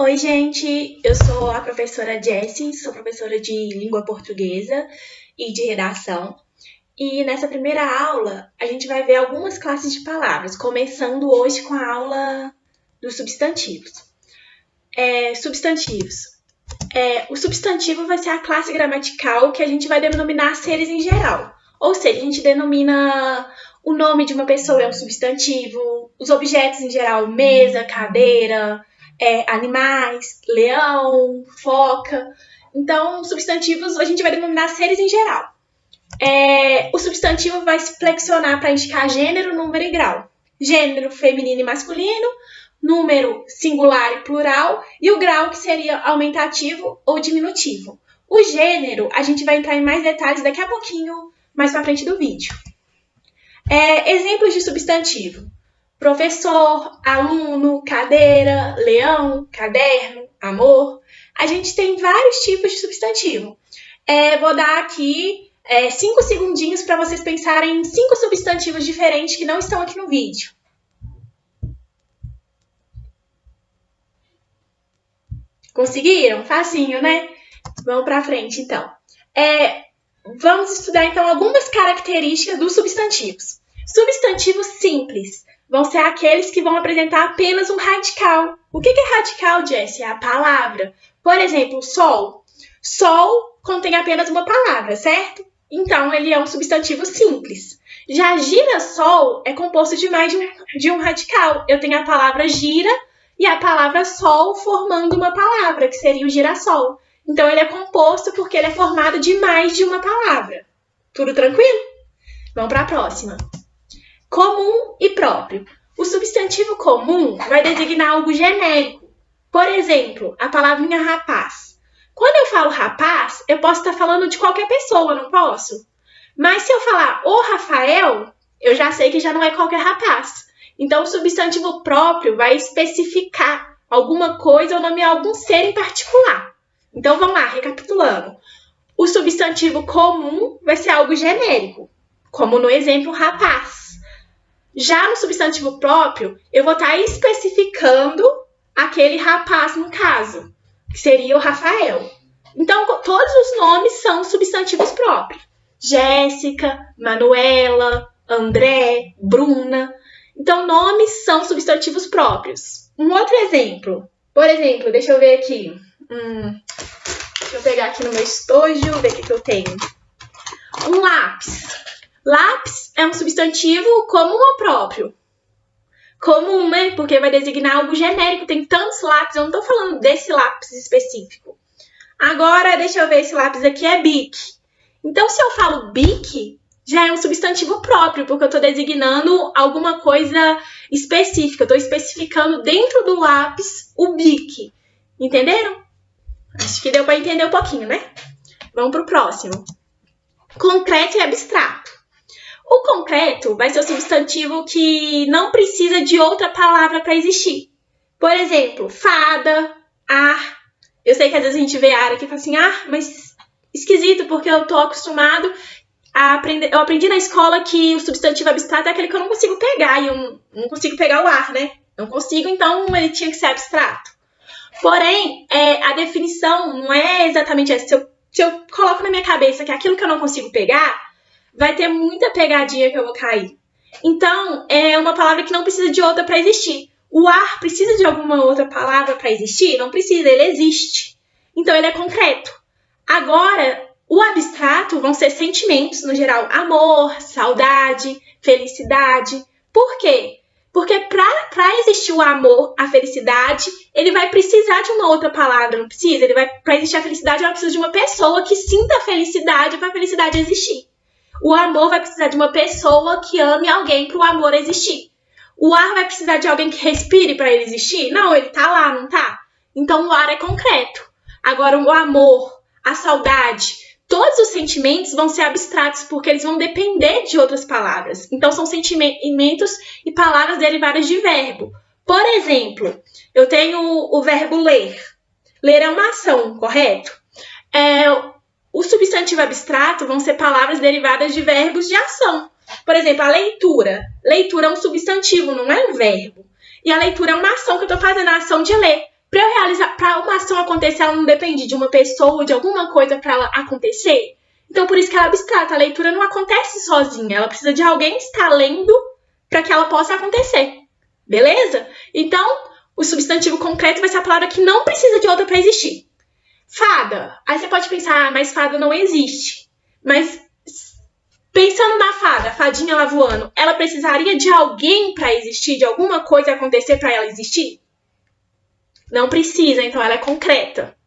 Oi, gente, eu sou a professora Jessie, sou professora de língua portuguesa e de redação. E nessa primeira aula, a gente vai ver algumas classes de palavras, começando hoje com a aula dos substantivos. Substantivos. O substantivo vai ser a classe gramatical que a gente vai denominar seres em geral. Ou seja, a gente denomina o nome de uma pessoa é um substantivo, os objetos em geral, mesa, cadeira, animais, leão, foca. Então, substantivos a gente vai denominar seres em geral. O substantivo vai se flexionar para indicar gênero, número e grau. Gênero feminino e masculino, número singular e plural, e o grau que seria aumentativo ou diminutivo. O gênero, a gente vai entrar em mais detalhes daqui a pouquinho, mais para frente do vídeo. Exemplos de substantivo: professor, aluno, cadeira, leão, caderno, amor. A gente tem vários tipos de substantivo. Vou dar aqui 5 segundinhos para vocês pensarem em 5 substantivos diferentes que não estão aqui no vídeo. Conseguiram? Facinho, né? Vamos para frente, então. Vamos estudar, então, algumas características dos substantivos. Substantivos simples vão ser aqueles que vão apresentar apenas um radical. O que é radical, Jessie? É a palavra. Por exemplo, sol. Sol contém apenas uma palavra, certo? Então, ele é um substantivo simples. Já girassol é composto de mais de um radical. Eu tenho a palavra gira e a palavra sol formando uma palavra, que seria o girassol. Então, ele é composto porque ele é formado de mais de uma palavra. Tudo tranquilo? Vamos para a próxima. Comum e próprio. O substantivo comum vai designar algo genérico. Por exemplo, a palavrinha rapaz. Quando eu falo rapaz, eu posso estar falando de qualquer pessoa, não posso? Mas se eu falar o Rafael, eu já sei que já não é qualquer rapaz. Então, o substantivo próprio vai especificar alguma coisa ou nomear algum ser em particular. Então, vamos lá, recapitulando. O substantivo comum vai ser algo genérico, como no exemplo rapaz. Já no substantivo próprio, eu vou estar especificando aquele rapaz no caso, que seria o Rafael. Então, todos os nomes são substantivos próprios. Jéssica, Manuela, André, Bruna. Então, nomes são substantivos próprios. Um outro exemplo. Por exemplo, deixa eu ver aqui. Deixa eu pegar aqui no meu estojo, ver o que eu tenho. Um lápis. Lápis é um substantivo comum ou próprio? Comum, né? Porque vai designar algo genérico. Tem tantos lápis, eu não estou falando desse lápis específico. Agora, deixa eu ver, esse lápis aqui é Bic. Então, se eu falo Bic, já é um substantivo próprio, porque eu estou designando alguma coisa específica. Eu estou especificando dentro do lápis o Bic. Entenderam? Acho que deu para entender um pouquinho, né? Vamos para o próximo. Concreto e abstrato. O concreto vai ser o substantivo que não precisa de outra palavra para existir. Por exemplo, fada, ar. Eu sei que às vezes a gente vê ar aqui e fala assim, mas esquisito, porque eu tô acostumado a aprender. Eu aprendi na escola que o substantivo abstrato é aquele que eu não consigo pegar, e eu não consigo pegar o ar, né? Não consigo, então ele tinha que ser abstrato. Porém, a definição não é exatamente essa. Se eu coloco na minha cabeça que aquilo que eu não consigo pegar, vai ter muita pegadinha que eu vou cair. Então, é uma palavra que não precisa de outra para existir. O ar precisa de alguma outra palavra para existir? Não precisa, ele existe. Então, ele é concreto. Agora, o abstrato vão ser sentimentos, no geral, amor, saudade, felicidade. Por quê? Porque para existir o amor, a felicidade, ele vai precisar de uma outra palavra, não precisa? Para existir a felicidade, ela precisa de uma pessoa que sinta a felicidade para a felicidade existir. O amor vai precisar de uma pessoa que ame alguém para o amor existir. O ar vai precisar de alguém que respire para ele existir? Não, ele tá lá, não tá? Então, o ar é concreto. Agora, o amor, a saudade, todos os sentimentos vão ser abstratos porque eles vão depender de outras palavras. Então, são sentimentos e palavras derivadas de verbo. Por exemplo, eu tenho o verbo ler. Ler é uma ação, correto? O substantivo abstrato vão ser palavras derivadas de verbos de ação. Por exemplo, a leitura. Leitura é um substantivo, não é um verbo. E a leitura é uma ação que eu estou fazendo, a ação de ler. Para uma ação acontecer, ela não depende de uma pessoa, de alguma coisa para ela acontecer. Então, por isso que ela é abstrata. A leitura não acontece sozinha. Ela precisa de alguém estar lendo para que ela possa acontecer. Beleza? Então, o substantivo concreto vai ser a palavra que não precisa de outra para existir. Fada. Aí você pode pensar, mas fada não existe. Mas pensando na fada, a fadinha lá voando, ela precisaria de alguém para existir, de alguma coisa acontecer para ela existir? Não precisa, então ela é concreta.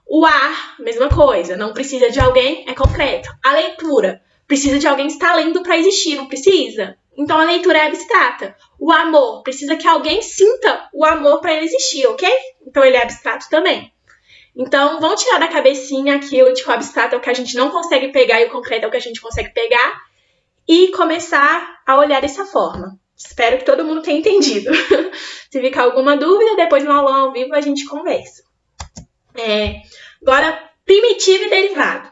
O ar, mesma coisa, não precisa de alguém, é concreto. A leitura, precisa de alguém estar lendo para existir, não precisa? Então a leitura é abstrata. O amor, precisa que alguém sinta o amor para ele existir, ok? Então ele é abstrato também. Então vamos tirar da cabecinha aquilo de que o abstrato é o que a gente não consegue pegar e o concreto é o que a gente consegue pegar e começar a olhar dessa forma. Espero que todo mundo tenha entendido. Se ficar alguma dúvida, depois no aulão ao vivo a gente conversa. Agora, primitivo e derivado.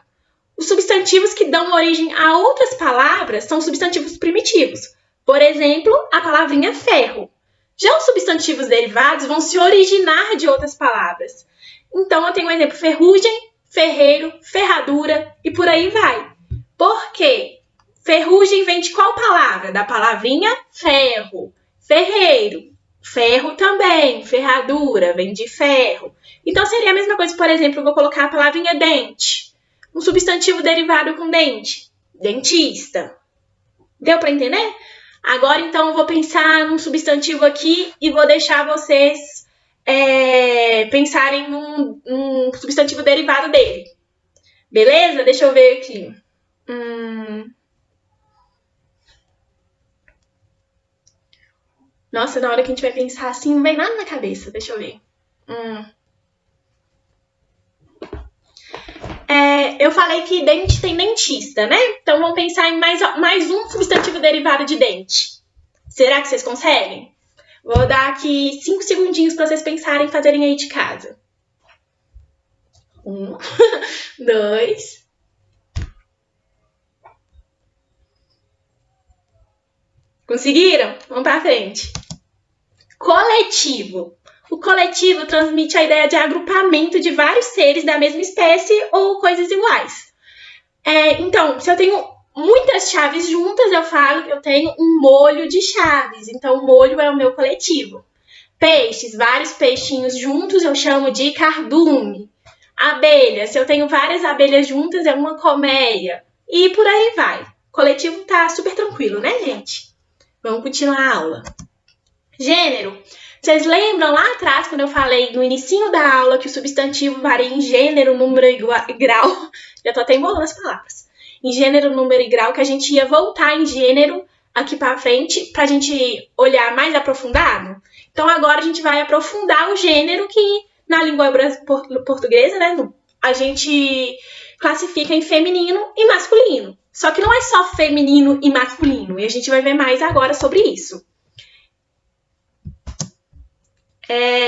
Os substantivos que dão origem a outras palavras são substantivos primitivos. Por exemplo, a palavrinha ferro. Já os substantivos derivados vão se originar de outras palavras. Então, eu tenho um exemplo: ferrugem, ferreiro, ferradura e por aí vai. Por quê? Ferrugem vem de qual palavra? Da palavrinha ferro. Ferreiro, ferro também. Ferradura vem de ferro. Então, seria a mesma coisa, por exemplo, eu vou colocar a palavrinha dente. Um substantivo derivado com dente. Dentista. Deu para entender? Agora, então, eu vou pensar num substantivo aqui e vou deixar vocês pensarem num substantivo derivado dele. Beleza? Deixa eu ver aqui. Nossa, na hora que a gente vai pensar assim, não vem nada na cabeça. Deixa eu ver. Eu falei que dente tem dentista, né? Então, vamos pensar em mais um substantivo derivado de dente. Será que vocês conseguem? Vou dar aqui 5 segundinhos para vocês pensarem e fazerem aí de casa. 1, 2... Conseguiram? Vamos para frente. Coletivo. O coletivo transmite a ideia de agrupamento de vários seres da mesma espécie ou coisas iguais. Então, se eu tenho muitas chaves juntas, eu falo que eu tenho um molho de chaves. Então, o molho é o meu coletivo. Peixes, vários peixinhos juntos, eu chamo de cardume. Abelha, se eu tenho várias abelhas juntas, é uma colmeia. E por aí vai. O coletivo tá super tranquilo, né, gente? Vamos continuar a aula. Gênero. Vocês lembram lá atrás, quando eu falei no inicinho da aula que o substantivo varia em gênero, número e grau? Já tô até embolando as palavras. Em gênero, número e grau, que a gente ia voltar em gênero aqui pra frente, pra gente olhar mais aprofundado. Então, agora a gente vai aprofundar o gênero que, na língua portuguesa, né, a gente classifica em feminino e masculino. Só que não é só feminino e masculino, e a gente vai ver mais agora sobre isso.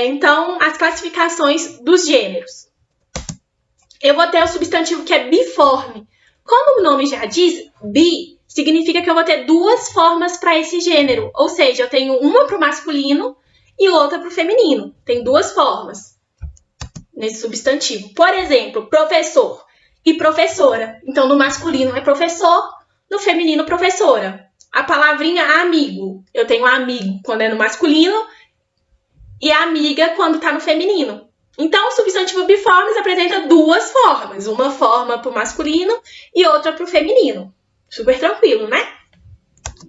Então, as classificações dos gêneros. Eu vou ter o substantivo que é biforme. Como o nome já diz, bi significa que eu vou ter duas formas para esse gênero. Ou seja, eu tenho uma para o masculino e outra para o feminino. Tem duas formas nesse substantivo. Por exemplo, professor e professora. Então, no masculino é professor, no feminino, professora. A palavrinha amigo. Eu tenho amigo quando é no masculino e amiga quando está no feminino. Então, o substantivo biformes apresenta duas formas. Uma forma para o masculino e outra para o feminino. Super tranquilo, né?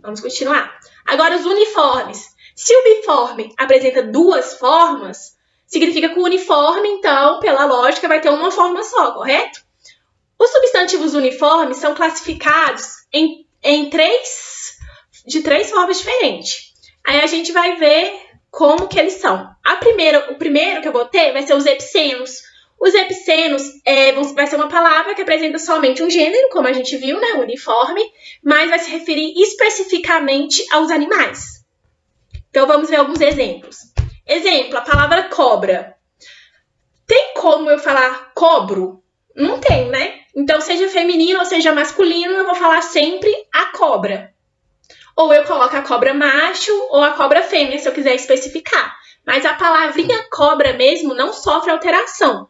Vamos continuar. Agora, os uniformes. Se o biforme apresenta duas formas, significa que o uniforme, então, pela lógica, vai ter uma forma só, correto? Os substantivos uniformes são classificados de três formas diferentes. Aí a gente vai ver como que eles são. O primeiro que eu botei vai ser os epicenos. Os epicenos vai ser uma palavra que apresenta somente um gênero, como a gente viu, né, uniforme, mas vai se referir especificamente aos animais. Então, vamos ver alguns exemplos. Exemplo, a palavra cobra. Tem como eu falar cobro? Não tem, né? Então, seja feminino ou seja masculino, eu vou falar sempre a cobra. Ou eu coloco a cobra macho ou a cobra fêmea, se eu quiser especificar. mas a palavrinha cobra mesmo não sofre alteração.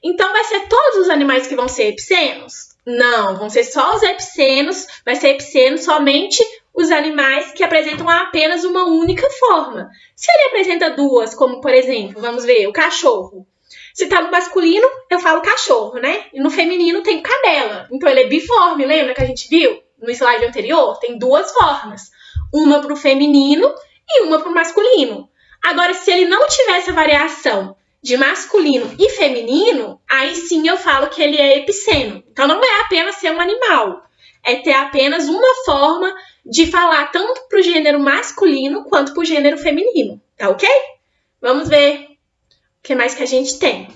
Então, vai ser todos os animais que vão ser epicenos? Não, vão ser só os epicenos, vai ser epiceno somente os animais que apresentam apenas uma única forma. Se ele apresenta duas, como por exemplo, vamos ver, o cachorro. Se tá no masculino, eu falo cachorro, né? E no feminino tem cadela. Então ele é biforme, lembra que a gente viu no slide anterior? Tem duas formas. Uma pro feminino e uma pro masculino. Agora, se ele não tiver essa variação de masculino e feminino, aí sim eu falo que ele é epiceno. Então não é apenas ser um animal, é ter apenas uma forma de falar tanto para o gênero masculino quanto para o gênero feminino, tá ok? Vamos ver o que mais que a gente tem.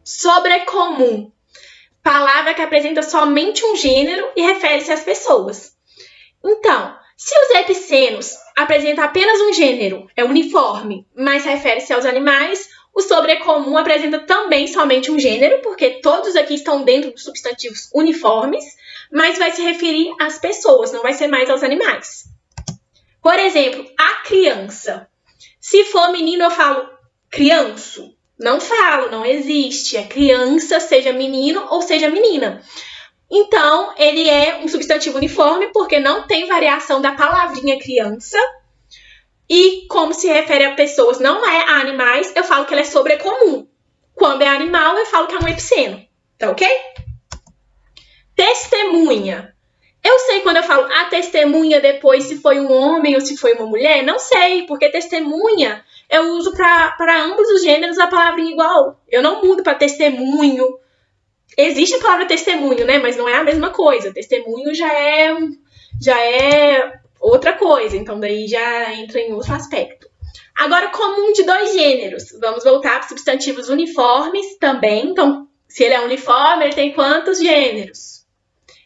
Sobrecomum. Palavra que apresenta somente um gênero e refere-se às pessoas. Então, se os epicenos apresentam apenas um gênero, é uniforme, mas refere-se aos animais, o sobrecomum apresenta também somente um gênero, porque todos aqui estão dentro dos substantivos uniformes, mas vai se referir às pessoas, não vai ser mais aos animais. Por exemplo, a criança. Se for menino, eu falo crianço. Não falo, não existe. É criança, seja menino ou seja menina. Então, ele é um substantivo uniforme porque não tem variação da palavrinha criança. E como se refere a pessoas, não é a animais, eu falo que ele é sobrecomum. Quando é animal, eu falo que é um epiceno. Tá ok? Testemunha. Eu sei quando eu falo a testemunha depois se foi um homem ou se foi uma mulher? Não sei, porque testemunha eu uso para ambos os gêneros a palavrinha igual. Eu não mudo para testemunho. Existe a palavra testemunho, né? Mas não é a mesma coisa. Testemunho já é outra coisa. Então, daí já entra em outro aspecto. Agora, comum de dois gêneros. Vamos voltar para substantivos uniformes também. Então, se ele é uniforme, ele tem quantos gêneros?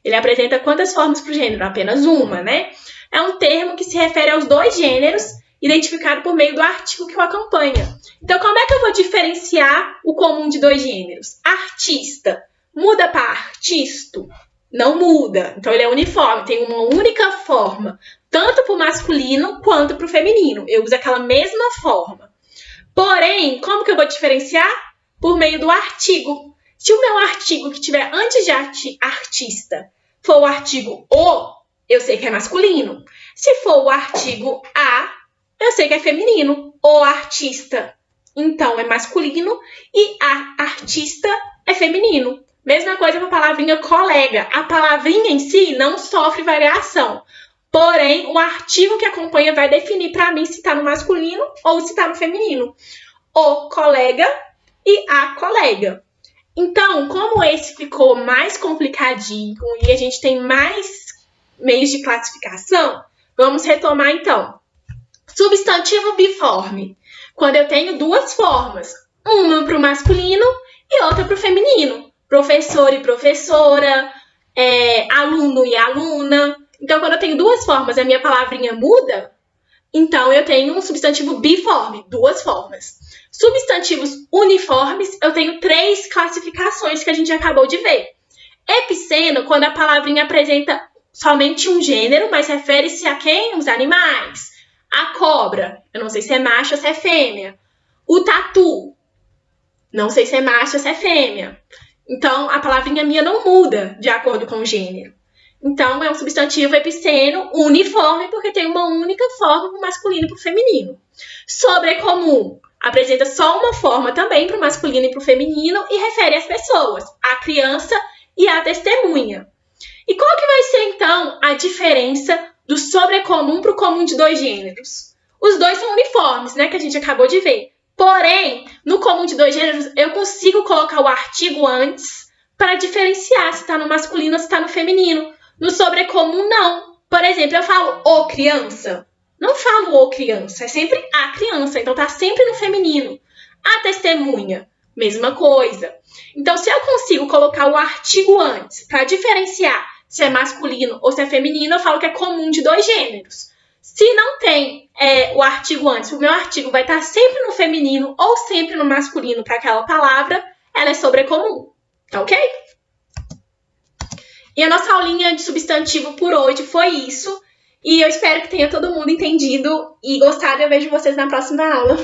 Ele apresenta quantas formas para o gênero? Apenas uma, né? É um termo que se refere aos dois gêneros, identificado por meio do artigo que o acompanha. Então, como é que eu vou diferenciar o comum de dois gêneros? Artista. Muda para artisto? Não muda. Então, ele é uniforme, tem uma única forma, tanto para o masculino quanto para o feminino. Eu uso aquela mesma forma. Porém, como que eu vou diferenciar? Por meio do artigo. Se o meu artigo que tiver antes de artista for o artigo o, eu sei que é masculino. Se for o artigo a, eu sei que é feminino. O artista, então, é masculino e a artista é feminino. Mesma coisa para a palavrinha colega. A palavrinha em si não sofre variação. Porém, o artigo que acompanha vai definir para mim se está no masculino ou se está no feminino. O colega e a colega. Então, como esse ficou mais complicadinho e a gente tem mais meios de classificação, vamos retomar então. Substantivo biforme. Quando eu tenho duas formas, uma para o masculino e outra para o feminino. Professor e professora, aluno e aluna. Então, quando eu tenho duas formas, a minha palavrinha muda, então eu tenho um substantivo biforme, duas formas. Substantivos uniformes, eu tenho 3 classificações que a gente acabou de ver. Epiceno, quando a palavrinha apresenta somente um gênero, mas refere-se a quem? Os animais. A cobra, eu não sei se é macho ou se é fêmea. O tatu, não sei se é macho ou se é fêmea. Então, a palavrinha minha não muda de acordo com o gênero. Então, é um substantivo epiceno uniforme, porque tem uma única forma para o masculino e para o feminino. Sobrecomum. Apresenta só uma forma também para o masculino e para o feminino e refere às pessoas, a criança e a testemunha. E qual que vai ser, então, a diferença do sobrecomum para o comum de dois gêneros? Os dois são uniformes, né, que a gente acabou de ver. Porém, no comum de dois gêneros, eu consigo colocar o artigo antes para diferenciar se está no masculino ou se está no feminino. No sobrecomum, não. Por exemplo, eu falo o criança. Não falo o criança, é sempre a criança, então tá sempre no feminino. A testemunha, mesma coisa. Então, se eu consigo colocar o artigo antes para diferenciar se é masculino ou se é feminino, eu falo que é comum de dois gêneros. Se não tem o artigo antes, o meu artigo vai estar sempre no feminino ou sempre no masculino para aquela palavra, ela é sobrecomum, tá ok? E a nossa aulinha de substantivo por hoje foi isso. E eu espero que tenha todo mundo entendido e gostado. Eu vejo vocês na próxima aula.